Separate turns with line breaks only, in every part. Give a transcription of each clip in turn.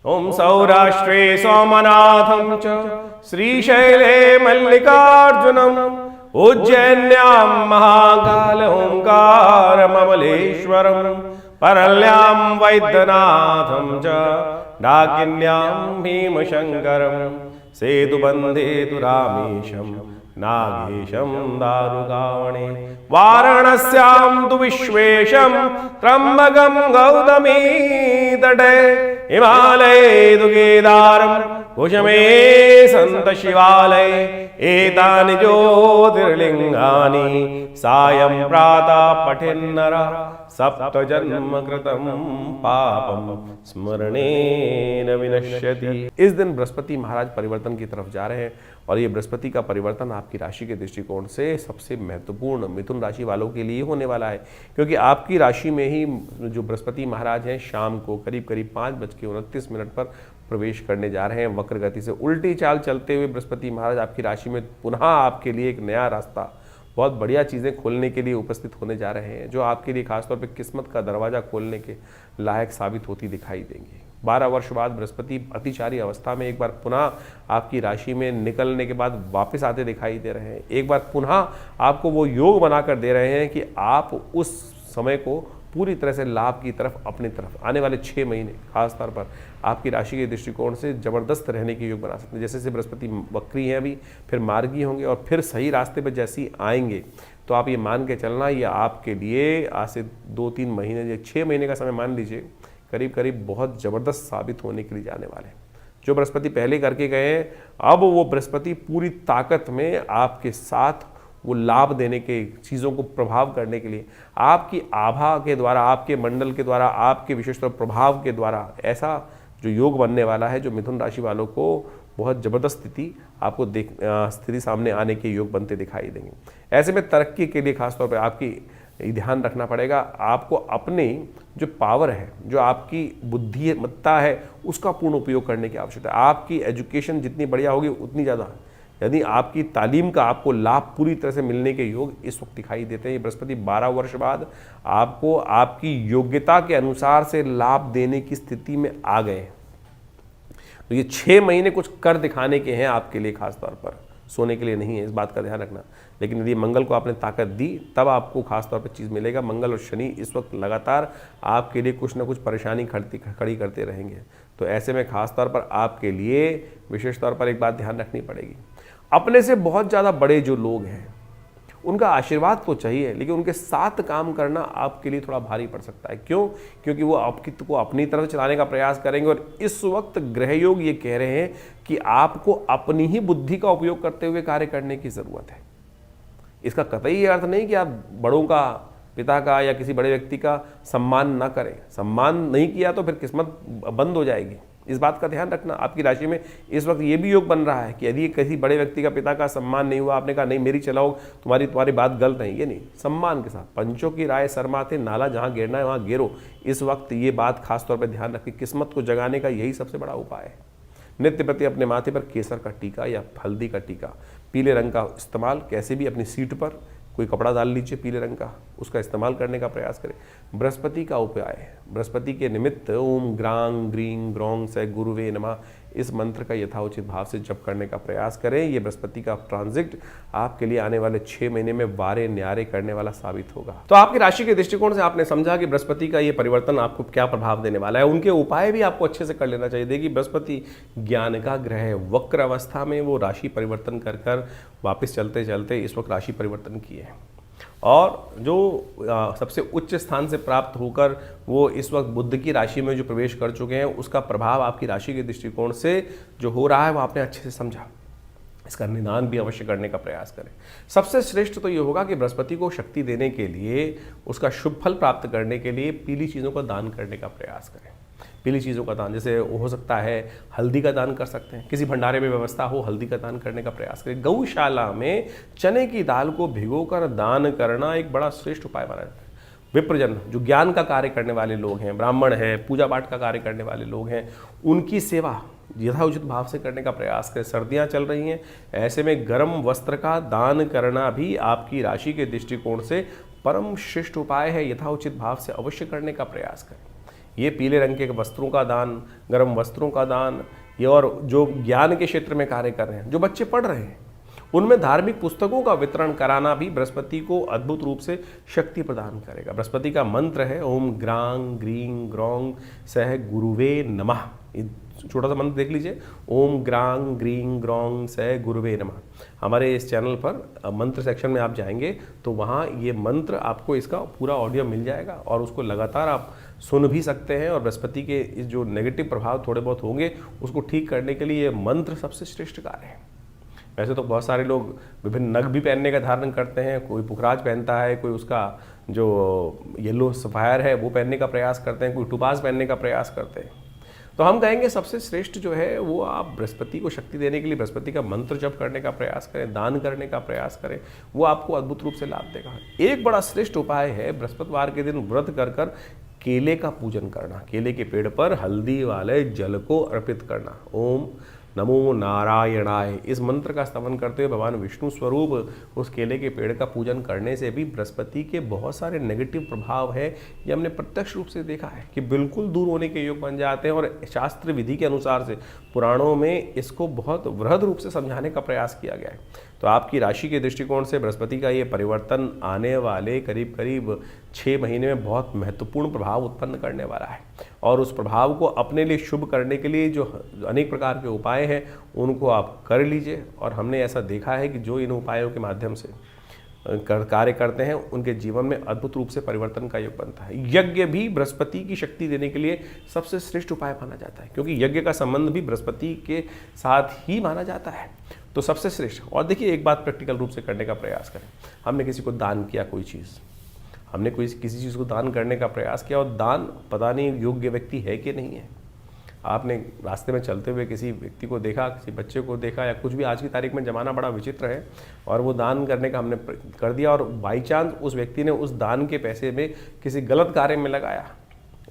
ओम सौराष्ट्रे सोमनाथं च श्रीशैले मल्लिकार्जुनम् उज्जैन्यां महाकाल ओंकारममलेश्वरम् परल्यां वैद्यनाथं च डाकिन्यां भीमशङ्करम् सेतुबन्धे तु रामेशं नागेशं दारुकावणे वाराणस्यां तु विश्वेशं त्र्यम्बकं गौतमी तटे हिमालये तु केदारं कुशमे सन्त शिवालये एतानि ज्योतिर्लिङ्गानि सायं प्रातः पठेन्नरः सप्तजन्म कृतं पापं स्मरणेन विनश्यति। इस दिन बृहस्पति महाराज परिवर्तन की तरफ जा रहे हैं और ये बृहस्पति का परिवर्तन आपकी राशि के दृष्टिकोण से सबसे महत्वपूर्ण मिथुन राशि वालों के लिए होने वाला है, क्योंकि आपकी राशि में ही जो बृहस्पति महाराज हैं शाम को करीब करीब 5:29 पर प्रवेश करने जा रहे हैं। वक्र गति से उल्टी चाल चलते हुए बृहस्पति महाराज आपकी राशि में पुनः आपके लिए एक नया रास्ता, बहुत बढ़िया चीज़ें खोलने के लिए उपस्थित होने जा रहे हैं, जो आपके लिए खासतौर पे किस्मत का दरवाज़ा खोलने के लायक साबित होती दिखाई देंगी। 12 वर्ष बाद बृहस्पति अतिचारी अवस्था में एक बार पुनः आपकी राशि में निकलने के बाद वापस आते दिखाई दे रहे हैं। एक बार पुनः आपको वो योग बनाकर दे रहे हैं कि आप उस समय को पूरी तरह से लाभ की तरफ, अपनी तरफ आने वाले 6 महीने खासतौर पर आपकी राशि के दृष्टिकोण से जबरदस्त रहने के योग बना सकते हैं। जैसे बृहस्पति वक्री हैं अभी, फिर मार्गी होंगे और फिर सही रास्ते पर जैसे ही आएंगे तो आप ये मान के चलना, ये आपके लिए आज से 2-3 महीने या 6 महीने का समय मान लीजिए, करीब करीब बहुत ज़बरदस्त साबित होने के लिए जाने वाले हैं। जो बृहस्पति पहले करके गए हैं, अब वो बृहस्पति पूरी ताकत में आपके साथ वो लाभ देने के, चीज़ों को प्रभाव करने के लिए आपकी आभा के द्वारा, आपके मंडल के द्वारा, आपके विशेषतः प्रभाव के द्वारा ऐसा जो योग बनने वाला है, जो मिथुन राशि वालों को बहुत ज़बरदस्त स्थिति सामने आने के योग बनते दिखाई देंगे। ऐसे में तरक्की के लिए खासतौर पर आपकी ध्यान रखना पड़ेगा। आपको अपनी जो पावर है, जो आपकी बुद्धिमत्ता है, उसका पूर्ण उपयोग करने की आवश्यकता है। आपकी एजुकेशन जितनी बढ़िया होगी उतनी ज़्यादा, यदि आपकी तालीम का आपको लाभ पूरी तरह से मिलने के योग इस वक्त दिखाई देते हैं। ये बृहस्पति 12 वर्ष बाद आपको आपकी योग्यता के अनुसार से लाभ देने की स्थिति में आ गए हैं। तो ये 6 महीने कुछ कर दिखाने के हैं आपके लिए, खासतौर पर सोने के लिए नहीं है, इस बात का ध्यान रखना। लेकिन यदि मंगल को आपने ताकत दी तब आपको खासतौर पर चीज़ मिलेगा। मंगल और शनि इस वक्त लगातार आपके लिए कुछ ना कुछ परेशानी खड़ी करते रहेंगे। तो ऐसे में खासतौर पर आपके लिए विशेष तौर पर एक बात ध्यान रखनी पड़ेगी, अपने से बहुत ज़्यादा बड़े जो लोग हैं उनका आशीर्वाद तो चाहिए, लेकिन उनके साथ काम करना आपके लिए थोड़ा भारी पड़ सकता है। क्यों? क्योंकि वो आपको अपनी तरफ चलाने का प्रयास करेंगे और इस वक्त ग्रह योग ये कह रहे हैं कि आपको अपनी ही बुद्धि का उपयोग करते हुए कार्य करने की ज़रूरत है। इसका कतई ये अर्थ नहीं कि आप बड़ों का, पिता का या किसी बड़े व्यक्ति का सम्मान ना करें। सम्मान नहीं किया तो फिर किस्मत बंद हो जाएगी। इस बात का ध्यान रखना। आपकी राशि में इस वक्त ये भी योग बन रहा है कि यदि किसी बड़े व्यक्ति का, पिता का सम्मान नहीं हुआ, आपने कहा नहीं मेरी चलाओ, तुम्हारी बात गलत है, ये नहीं, सम्मान के साथ, पंचों की राय शर्माते, नाला जहाँ गिरना है वहाँ गिरो। इस वक्त ये बात खासतौर पर ध्यान रखें। किस्मत को जगाने का यही सबसे बड़ा उपाय है। नित्य प्रति अपने माथे पर केसर का टीका या हल्दी का टीका, पीले रंग का इस्तेमाल, कैसे भी अपनी सीट पर कोई कपड़ा डाल लीजिए पीले रंग का, उसका इस्तेमाल करने का प्रयास करें। बृहस्पति का उपाय है, बृहस्पति के निमित्त ओम ग्रांग ग्रीं ग्रौंग से गुरुवे नमः इस मंत्र का यथाउचित भाव से जप करने का प्रयास करें। ये बृहस्पति का ट्रांजिट आपके लिए आने वाले 6 महीने में वारे न्यारे करने वाला साबित होगा। तो आपकी राशि के दृष्टिकोण से आपने समझा कि बृहस्पति का ये परिवर्तन आपको क्या प्रभाव देने वाला है। उनके उपाय भी आपको अच्छे से कर लेना चाहिए। देखिए, बृहस्पति ज्ञान का ग्रह है, वक्र अवस्था में वो राशि परिवर्तन कर वापस चलते चलते इस वक्त राशि परिवर्तन किए हैं और जो सबसे उच्च स्थान से प्राप्त होकर वो इस वक्त बुध की राशि में जो प्रवेश कर चुके हैं, उसका प्रभाव आपकी राशि के दृष्टिकोण से जो हो रहा है वो आपने अच्छे से समझा। इसका निदान भी अवश्य करने का प्रयास करें। सबसे श्रेष्ठ तो ये होगा कि बृहस्पति को शक्ति देने के लिए, उसका शुभ फल प्राप्त करने के लिए पीली चीज़ों का दान करने का प्रयास करें। पीली चीज़ों का दान, जैसे हो सकता है हल्दी का दान कर सकते हैं, किसी भंडारे में व्यवस्था हो हल्दी का दान करने का प्रयास करें। गौशाला में चने की दाल को भिगोकर दान करना एक बड़ा श्रेष्ठ उपाय माना जाता है। विप्रजन, जो ज्ञान का कार्य करने वाले लोग हैं, ब्राह्मण हैं, पूजा पाठ का कार्य करने वाले लोग हैं, उनकी सेवा यथाउचित भाव से करने का प्रयास करें। सर्दियाँ चल रही हैं, ऐसे में गर्म वस्त्र का दान करना भी आपकी राशि के दृष्टिकोण से परम श्रेष्ठ उपाय है। यथाउचित भाव से अवश्य करने का प्रयास करें। ये पीले रंग के वस्त्रों का दान, गर्म वस्त्रों का दान, ये और जो ज्ञान के क्षेत्र में कार्य कर रहे हैं, जो बच्चे पढ़ रहे हैं, उनमें धार्मिक पुस्तकों का वितरण कराना भी बृहस्पति को अद्भुत रूप से शक्ति प्रदान करेगा। बृहस्पति का मंत्र है ओम ग्रांग ग्रीं ग्रौंग सह गुरुवे नमः। छोटा सा मंत्र देख लीजिए, ओम ग्रांग ग्रीं ग्रौंग सह गुरुवे नमः। हमारे इस चैनल पर मंत्र सेक्शन में आप जाएंगे तो वहाँ ये मंत्र आपको इसका पूरा ऑडियो मिल जाएगा और उसको लगातार आप सुन भी सकते हैं। और बृहस्पति के इस जो नेगेटिव प्रभाव थोड़े बहुत होंगे उसको ठीक करने के लिए ये मंत्र सबसे श्रेष्ठ कार्य है। वैसे तो बहुत सारे लोग विभिन्न नग भी पहनने का धारण करते हैं, कोई पुखराज पहनता है, कोई उसका जो येलो सफायर है वो पहनने का प्रयास करते हैं, कोई टुपास पहनने का प्रयास करते हैं। तो हम कहेंगे सबसे श्रेष्ठ जो है वो आप बृहस्पति को शक्ति देने के लिए बृहस्पति का मंत्र जप करने का प्रयास करें, दान करने का प्रयास करें, वो आपको अद्भुत रूप से लाभ देगा। एक बड़ा श्रेष्ठ उपाय है बृहस्पतिवार के दिन व्रत कर कर केले का पूजन करना, केले के पेड़ पर हल्दी वाले जल को अर्पित करना। ओम नमो नारायणाय इस मंत्र का स्तवन करते हुए भगवान विष्णु स्वरूप उस केले के पेड़ का पूजन करने से भी बृहस्पति के बहुत सारे नेगेटिव प्रभाव है, ये हमने प्रत्यक्ष रूप से देखा है कि बिल्कुल दूर होने के योग बन जाते हैं। और शास्त्र विधि के अनुसार से पुराणों में इसको बहुत वृहद रूप से समझाने का प्रयास किया गया है। तो आपकी राशि के दृष्टिकोण से बृहस्पति का ये परिवर्तन आने वाले करीब करीब 6 महीने में बहुत महत्वपूर्ण प्रभाव उत्पन्न करने वाला है। और उस प्रभाव को अपने लिए शुभ करने के लिए जो अनेक प्रकार के उपाय हैं उनको आप कर लीजिए। और हमने ऐसा देखा है कि जो इन उपायों के माध्यम से कार्य करते हैं उनके जीवन में अद्भुत रूप से परिवर्तन का योग बनता है। यज्ञ भी बृहस्पति की शक्ति देने के लिए सबसे श्रेष्ठ उपाय माना जाता है, क्योंकि यज्ञ का संबंध भी बृहस्पति के साथ ही माना जाता है। तो सबसे श्रेष्ठ। और देखिए एक बात प्रैक्टिकल रूप से करने का प्रयास करें। हमने किसी को दान किया, कोई चीज़ हमने किसी चीज़ को दान करने का प्रयास किया और दान पता नहीं योग्य व्यक्ति है कि नहीं है। आपने रास्ते में चलते हुए किसी व्यक्ति को देखा, किसी बच्चे को देखा या कुछ भी, आज की तारीख में ज़माना बड़ा विचित्र है, और वो दान करने का हमने कर दिया और बाई चांस उस व्यक्ति ने उस दान के पैसे में किसी गलत कार्य में लगाया।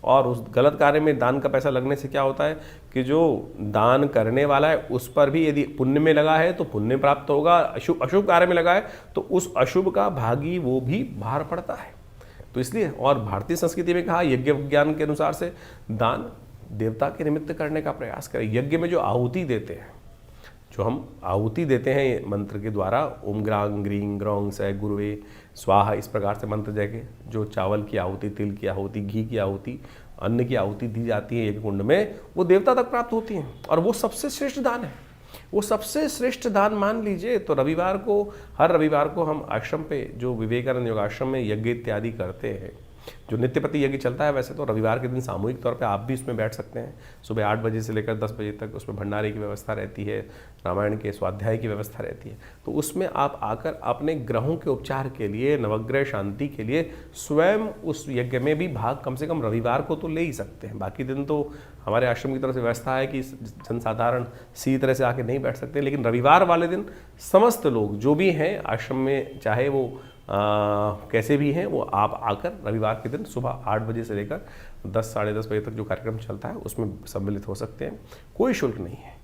और उस गलत कार्य में दान का पैसा लगने से क्या होता है कि जो दान करने वाला है उस पर भी यदि पुण्य में लगा है तो पुण्य प्राप्त होगा, अशुभ कार्य में लगा है तो उस अशुभ का भागी वो भी बाहर पड़ता है। तो इसलिए, और भारतीय संस्कृति में कहा यज्ञ विज्ञान के अनुसार से दान देवता के निमित्त करने का प्रयास करें। यज्ञ में जो आहुति देते हैं, जो हम आहुति देते हैं मंत्र के द्वारा, ओम ग्रांग ग्रीं ग्रौंग सह गुरुवे स्वाहा, इस प्रकार से मंत्र जाके जो चावल की आहुति, तिल की आहुति, घी की आहुति, अन्न की आहुति दी जाती है यज्ञ कुंड में, वो देवता तक प्राप्त होती हैं। और वो सबसे श्रेष्ठ दान है, वो सबसे श्रेष्ठ दान मान लीजिए। तो रविवार को, हर रविवार को हम आश्रम पे जो विवेकानंद योगाश्रम में यज्ञ इत्यादि करते हैं, जो नित्य प्रति यज्ञ चलता है, वैसे तो रविवार के दिन सामूहिक तौर पे आप भी उसमें बैठ सकते हैं। सुबह 8 बजे से लेकर 10 बजे तक उसमें भंडारे की व्यवस्था रहती है, रामायण के स्वाध्याय की व्यवस्था रहती है। तो उसमें आप आकर अपने ग्रहों के उपचार के लिए, नवग्रह शांति के लिए स्वयं उस यज्ञ में भी भाग कम से कम रविवार को तो ले ही सकते हैं। बाकी दिन तो हमारे आश्रम की तरफ से व्यवस्था है कि जनसाधारण सीधी तरह से आके नहीं बैठ सकते, लेकिन रविवार वाले दिन समस्त लोग जो भी हैं आश्रम में, चाहे वो कैसे भी हैं, वो आप आकर रविवार के दिन सुबह 8 बजे से लेकर 10 साढ़े 10 बजे तक जो कार्यक्रम चलता है उसमें सम्मिलित हो सकते हैं। कोई शुल्क नहीं है।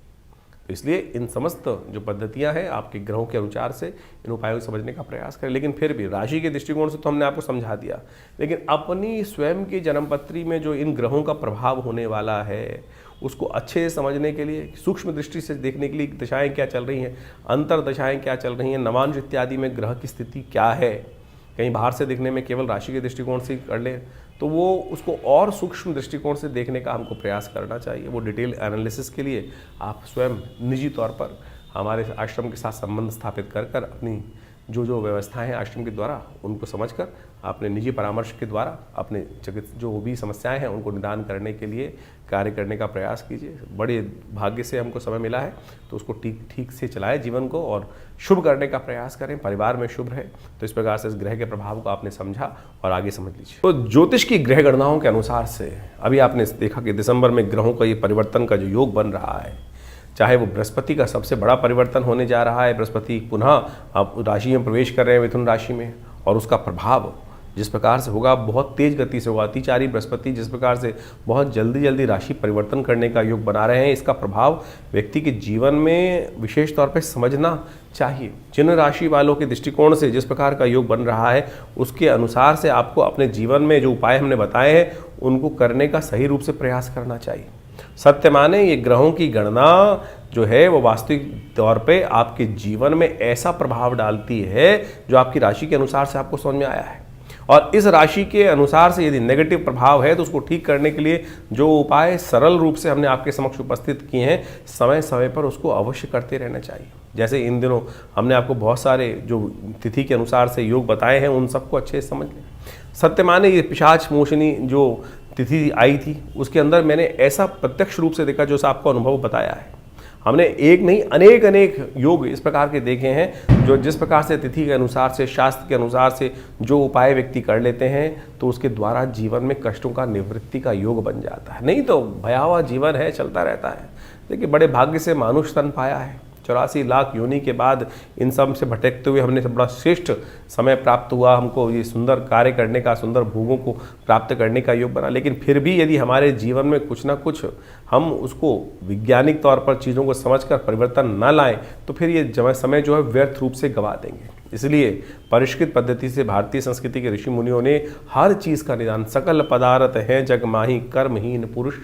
तो इसलिए इन समस्त जो पद्धतियां हैं आपके ग्रहों के अनुसार से इन उपायों को समझने का प्रयास करें। लेकिन फिर भी राशि के दृष्टिकोण से तो हमने आपको समझा दिया, लेकिन अपनी स्वयं की जन्मपत्री में जो इन ग्रहों का प्रभाव होने वाला है उसको अच्छे से समझने के लिए, सूक्ष्म दृष्टि से देखने के लिए दशाएं क्या चल रही हैं, अंतर दशाएं क्या चल रही हैं, नवांश इत्यादि में ग्रह की स्थिति क्या है, कहीं बाहर से देखने में केवल राशि के दृष्टिकोण से कर ले तो वो उसको और सूक्ष्म दृष्टिकोण से देखने का हमको प्रयास करना चाहिए। वो डिटेल एनालिसिस के लिए आप स्वयं निजी तौर पर हमारे आश्रम के साथ संबंध स्थापित कर कर अपनी जो व्यवस्थाएं हैं आश्रम के द्वारा उनको समझकर अपने निजी परामर्श के द्वारा अपने जो भी समस्याएं हैं उनको निदान करने के लिए कार्य करने का प्रयास कीजिए। बड़े भाग्य से हमको समय मिला है तो उसको ठीक से चलाएं जीवन को और शुभ करने का प्रयास करें। परिवार में शुभ रहे, तो इस प्रकार से इस ग्रह के प्रभाव को आपने समझा और आगे समझ लीजिए। तो ज्योतिष की ग्रह गणनाओं के अनुसार से अभी आपने देखा कि दिसंबर में ग्रहों का ये परिवर्तन का जो योग बन रहा है, चाहे वो बृहस्पति का सबसे बड़ा परिवर्तन होने जा रहा है, बृहस्पति पुनः आप राशि में प्रवेश कर रहे हैं मिथुन राशि में, और उसका प्रभाव जिस प्रकार से होगा बहुत तेज गति से होगा। अतिचारी बृहस्पति जिस प्रकार से बहुत जल्दी राशि परिवर्तन करने का योग बना रहे हैं, इसका प्रभाव व्यक्ति के जीवन में विशेष तौर पर समझना चाहिए। जिन राशि वालों के दृष्टिकोण से जिस प्रकार का योग बन रहा है उसके अनुसार से आपको अपने जीवन में जो उपाय हमने बताए हैं उनको करने का सही रूप से प्रयास करना चाहिए। सत्य माने ये ग्रहों की गणना जो है वो वास्तविक तौर पे आपके जीवन में ऐसा प्रभाव डालती है जो आपकी राशि के अनुसार से आपको समझ में आया है। और इस राशि के अनुसार से यदि नेगेटिव प्रभाव है तो उसको ठीक करने के लिए जो उपाय सरल रूप से हमने आपके समक्ष उपस्थित किए हैं, समय समय पर उसको अवश्य करते रहना चाहिए। जैसे इन दिनों हमने आपको बहुत सारे जो तिथि के अनुसार से योग बताए हैं, उन सबको अच्छे से समझ लें। सत्य माने ये पिशाच मोशनी जो तिथि आई थी उसके अंदर मैंने ऐसा प्रत्यक्ष रूप से देखा जो आपको अनुभव बताया है। हमने एक नहीं अनेक योग इस प्रकार के देखे हैं जो जिस प्रकार से तिथि के अनुसार से, शास्त्र के अनुसार से जो उपाय व्यक्ति कर लेते हैं तो उसके द्वारा जीवन में कष्टों का निवृत्ति का योग बन जाता है। नहीं तो भयावह जीवन है, चलता रहता है। देखिए बड़े भाग्य से मानुष तन पाया है। 84 लाख योनि के बाद इन सब से भटकते हुए हमने बड़ा श्रेष्ठ समय प्राप्त हुआ, हमको ये सुंदर कार्य करने का, सुंदर भोगों को प्राप्त करने का योग बना। लेकिन फिर भी यदि हमारे जीवन में कुछ ना कुछ हम उसको वैज्ञानिक तौर पर चीज़ों को समझकर परिवर्तन न लाएं तो फिर ये समय जो है व्यर्थ रूप से गंवा देंगे। इसलिए परिष्कृत पद्धति से भारतीय संस्कृति के ऋषि मुनियों ने हर चीज़ का निदान, सकल पदार्थ है जग माही, कर्महीन पुरुष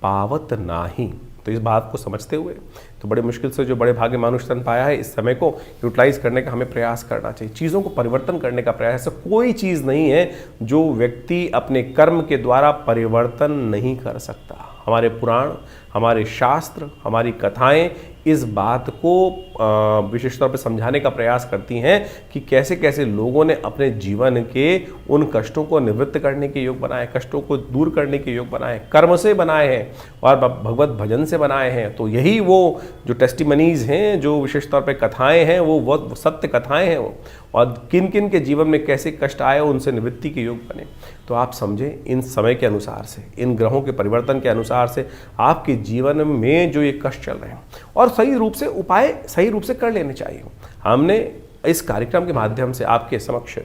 पावत नाही। तो इस बात को समझते हुए तो बड़े मुश्किल से जो बड़े भाग्य मानुष तन पाया है, इस समय को यूटिलाइज करने का हमें प्रयास करना चाहिए। चीज़ों को परिवर्तन करने का प्रयास है। कोई चीज़ नहीं है जो व्यक्ति अपने कर्म के द्वारा परिवर्तन नहीं कर सकता। हमारे पुराण, हमारे शास्त्र, हमारी कथाएं इस बात को विशेष तौर पर समझाने का प्रयास करती हैं कि कैसे कैसे लोगों ने अपने जीवन के उन कष्टों को निवृत्त करने के योग बनाए, कष्टों को दूर करने के योग बनाए, कर्म से बनाए हैं और भगवत भजन से बनाए हैं। तो यही वो जो टेस्टिमनीज हैं, जो विशेष तौर पे कथाएं हैं, वो सत्य कथाएं हैं वो, और किन किन के जीवन में कैसे कष्ट आए उनसे निवृत्ति के योग बने। तो आप समझें इन समय के अनुसार से, इन ग्रहों के परिवर्तन के अनुसार से आपके जीवन में जो ये कष्ट चल रहे हैं और सही रूप से उपाय सही रूप से कर लेने चाहिए। हमने इस कार्यक्रम के माध्यम से आपके समक्ष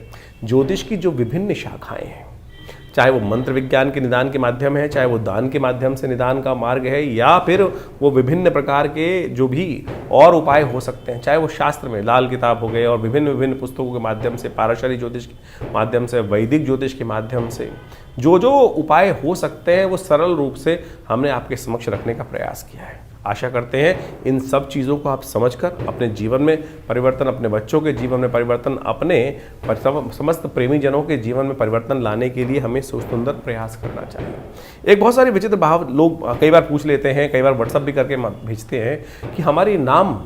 ज्योतिष की जो विभिन्न शाखाएं हैं, चाहे वो मंत्र विज्ञान के निदान के माध्यम है, चाहे वो दान के माध्यम से निदान का मार्ग है, या फिर वो विभिन्न प्रकार के जो भी और उपाय हो सकते हैं, चाहे वो शास्त्र में लाल किताब हो गए और विभिन्न पुस्तकों के माध्यम से, पाराशरी ज्योतिष के माध्यम से, वैदिक ज्योतिष के माध्यम से जो जो उपाय हो सकते हैं वो सरल रूप से हमने आपके समक्ष रखने का प्रयास किया है। आशा करते हैं इन सब चीज़ों को आप समझकर अपने जीवन में परिवर्तन, अपने बच्चों के जीवन में परिवर्तन, अपने समस्त प्रेमी जनों के जीवन में परिवर्तन लाने के लिए हमें सुंदर प्रयास करना चाहिए। एक बहुत सारे विचित्र भाव लोग कई बार पूछ लेते हैं, कई बार व्हाट्सएप भी करके भेजते हैं कि हमारी नाम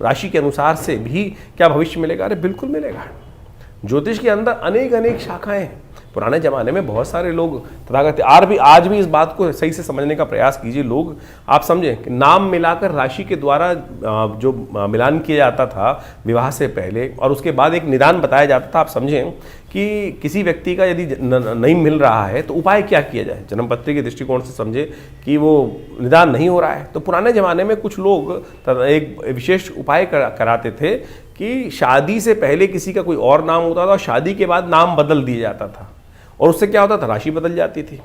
राशि के अनुसार से भी क्या भविष्य मिलेगा। अरे बिल्कुल मिलेगा। ज्योतिष के अंदर अनेक शाखाएं हैं। पुराने ज़माने में बहुत सारे लोग तथागत आज भी इस बात को सही से समझने का प्रयास कीजिए। लोग आप समझें कि नाम मिलाकर राशि के द्वारा जो मिलान किया जाता था विवाह से पहले और उसके बाद एक निदान बताया जाता था। आप समझें कि किसी व्यक्ति का यदि नहीं मिल रहा है तो उपाय क्या किया जाए। जन्मपत्री के दृष्टिकोण से समझे कि वो निदान नहीं हो रहा है तो पुराने ज़माने में कुछ लोग एक विशेष उपाय कराते थे कि शादी से पहले किसी का कोई और नाम होता था और शादी के बाद नाम बदल दिया जाता था, और उससे क्या होता था, राशि बदल जाती थी,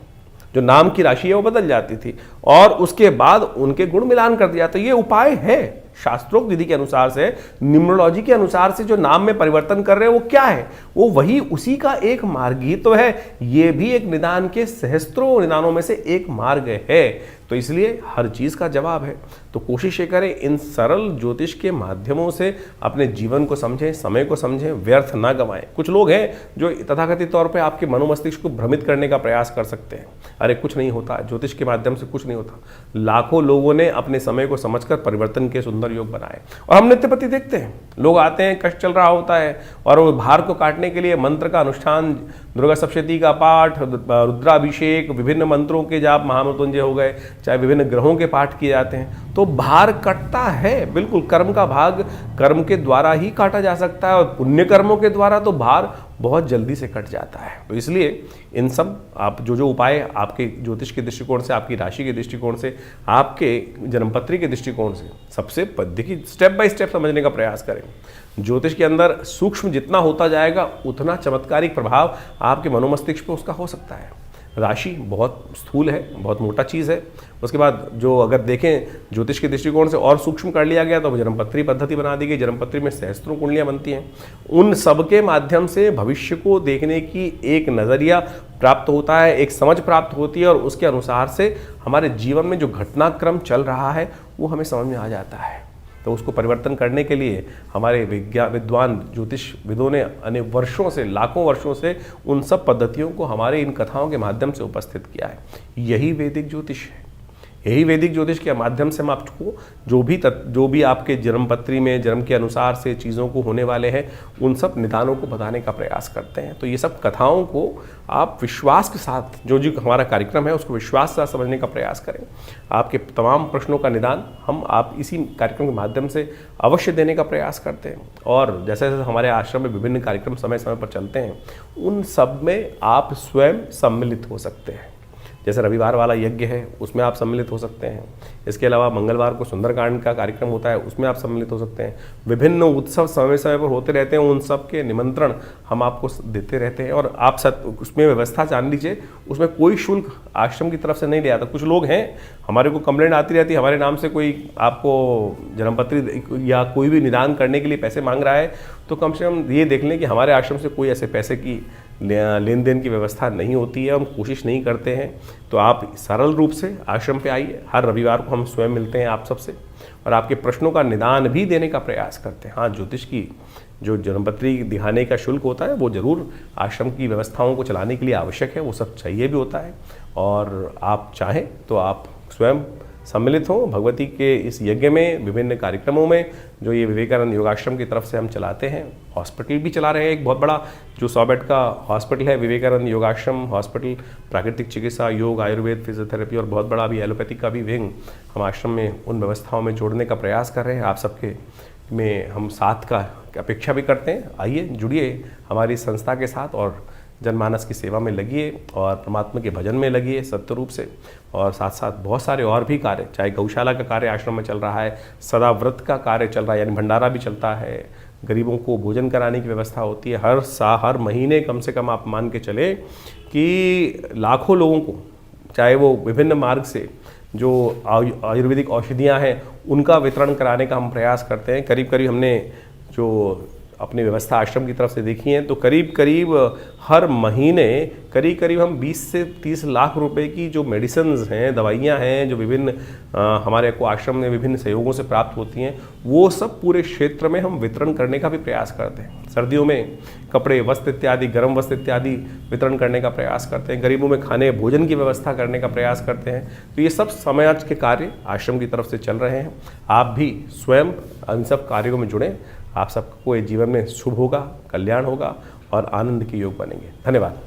जो नाम की राशि है वो बदल जाती थी और उसके बाद उनके गुण मिलान कर दिया। तो ये उपाय है शास्त्रोक्त विधि के अनुसार से, न्यूमरोलॉजी के अनुसार से जो नाम में परिवर्तन कर रहे हैं वो क्या है, वो वही उसी का एक मार्ग ही तो है। ये भी एक निदान के सहस्त्रों निदानों में से एक मार्ग है। तो इसलिए हर चीज़ का जवाब है। तो कोशिश ये करें इन सरल ज्योतिष के माध्यमों से अपने जीवन को समझें, समय को समझें, व्यर्थ ना गंवाएं। कुछ लोग हैं जो तथाकथित तौर पे आपके मनोमस्तिष्क को भ्रमित करने का प्रयास कर सकते हैं। अरे कुछ नहीं होता, ज्योतिष के माध्यम से कुछ नहीं होता। लाखों लोगों ने अपने समय को समझकर परिवर्तन के सुंदर योग बनाए और हम नित्यपति देखते हैं। लोग आते हैं, कष्ट चल रहा होता है और वो भार को काटने के लिए मंत्र का अनुष्ठान, दुर्गा सप्तशती का पाठ, रुद्राभिषेक, विभिन्न मंत्रों के जाप, महामृत्युंजय हो गए, चाहे विभिन्न ग्रहों के पाठ किए जाते हैं, तो भार कटता है। बिल्कुल कर्म का भाग कर्म के द्वारा ही काटा जा सकता है और पुण्य कर्मों के द्वारा तो भार बहुत जल्दी से कट जाता है। तो इसलिए इन सब आप जो उपाय आपके ज्योतिष के दृष्टिकोण से, आपकी राशि के दृष्टिकोण से, आपके जन्मपत्री के दृष्टिकोण से सबसे देखिए स्टेप बाय स्टेप समझने का प्रयास करें। ज्योतिष के अंदर सूक्ष्म जितना होता जाएगा उतना चमत्कारिक प्रभाव आपके मनोमस्तिष्क पर उसका हो सकता है। राशि बहुत स्थूल है, बहुत मोटा चीज़ है। उसके बाद जो अगर देखें ज्योतिष के दृष्टिकोण से और सूक्ष्म कर लिया गया तो जन्मपत्री पद्धति बना दी गई। जन्मपत्री में सहस्त्रों कुंडलियाँ बनती हैं, उन सब के माध्यम से भविष्य को देखने की एक नज़रिया प्राप्त होता है, एक समझ प्राप्त होती है, और उसके अनुसार से हमारे जीवन में जो घटनाक्रम चल रहा है वो हमें समझ में आ जाता है। तो उसको परिवर्तन करने के लिए हमारे विद्वान ज्योतिषविदों ने अनेक वर्षों से, लाखों वर्षों से उन सब पद्धतियों को हमारे इन कथाओं के माध्यम से उपस्थित किया है। यही वैदिक ज्योतिष है। यही वैदिक ज्योतिष के माध्यम से हम आपको जो भी आपके जन्मपत्री में जन्म के अनुसार से चीज़ों को होने वाले हैं, उन सब निदानों को बताने का प्रयास करते हैं। तो ये सब कथाओं को आप विश्वास के साथ, जो हमारा कार्यक्रम है उसको विश्वास के साथ समझने का प्रयास करें। आपके तमाम प्रश्नों का निदान आप इसी कार्यक्रम के माध्यम से अवश्य देने का प्रयास करते हैं। और जैसे जैसे हमारे आश्रम में विभिन्न कार्यक्रम समय समय पर चलते हैं, उन सब में आप स्वयं सम्मिलित हो सकते हैं। जैसे रविवार वाला यज्ञ है, उसमें आप सम्मिलित हो सकते हैं। इसके अलावा मंगलवार को सुंदरकांड का कार्यक्रम होता है, उसमें आप सम्मिलित हो सकते हैं। विभिन्न उत्सव समय समय पर होते रहते हैं, उन सब के निमंत्रण हम आपको देते रहते हैं। और आप उसमें व्यवस्था जान लीजिए, उसमें कोई शुल्क आश्रम की तरफ से नहीं लिया जाता। कुछ लोग हैं, हमारे को कंप्लेंट आती रहती है, हमारे नाम से कोई आपको जन्मपत्री या कोई भी निदान करने के लिए पैसे मांग रहा है, तो कम से कम ये देख लें कि हमारे आश्रम से कोई ऐसे पैसे की लेन देन की व्यवस्था नहीं होती है, हम कोशिश नहीं करते हैं। तो आप सरल रूप से आश्रम पे आइए। हर रविवार को हम स्वयं मिलते हैं आप सबसे, और आपके प्रश्नों का निदान भी देने का प्रयास करते हैं। हाँ, ज्योतिष की जो जन्मपत्री दिखाने का शुल्क होता है वो जरूर आश्रम की व्यवस्थाओं को चलाने के लिए आवश्यक है, वो सब चाहिए भी होता है। और आप चाहें तो आप स्वयं सम्मिलित हों भगवती के इस यज्ञ में, विभिन्न कार्यक्रमों में जो ये विवेकानंद योगाश्रम की तरफ से हम चलाते हैं। हॉस्पिटल भी चला रहे हैं, एक बहुत बड़ा जो 100 बेड का हॉस्पिटल है, विवेकानंद योगाश्रम हॉस्पिटल। प्राकृतिक चिकित्सा, योग, आयुर्वेद, फिजियोथेरेपी और बहुत बड़ा भी एलोपैथिक का भी विंग हम आश्रम में उन व्यवस्थाओं में जोड़ने का प्रयास कर रहे हैं। आप सबके में हम साथ का अपेक्षा भी करते हैं। आइए, जुड़िए हमारी संस्था के साथ और जनमानस की सेवा में लगिए और परमात्मा के भजन में लगिए सत्य रूप से। और साथ साथ बहुत सारे और भी कार्य, चाहे गौशाला का कार्य आश्रम में चल रहा है, सदा व्रत का कार्य चल रहा है, यानी भंडारा भी चलता है, गरीबों को भोजन कराने की व्यवस्था होती है। हर महीने कम से कम आप मान के चले कि लाखों लोगों को, चाहे वो विभिन्न मार्ग से जो आयुर्वेदिक औषधियाँ हैं उनका वितरण कराने का हम प्रयास करते हैं। करीब करीब हमने जो अपनी व्यवस्था आश्रम की तरफ से देखी है, तो करीब करीब हर महीने करीब हम 20 से 30 लाख रुपए की जो मेडिसिन्स हैं, दवाइयाँ हैं, जो विभिन्न हमारे को आश्रम में विभिन्न सहयोगों से प्राप्त होती हैं, वो सब पूरे क्षेत्र में हम वितरण करने का भी प्रयास करते हैं। सर्दियों में कपड़े, वस्त्र इत्यादि, गर्म वस्त्र इत्यादि वितरण करने का प्रयास करते हैं। गरीबों में खाने भोजन की व्यवस्था करने का प्रयास करते हैं। तो ये सब समाज के कार्य आश्रम की तरफ से चल रहे हैं। आप भी स्वयं इन सब कार्यों में जुड़ें। आप सबको ये जीवन में शुभ होगा, कल्याण होगा और आनंद के योग बनेंगे। धन्यवाद।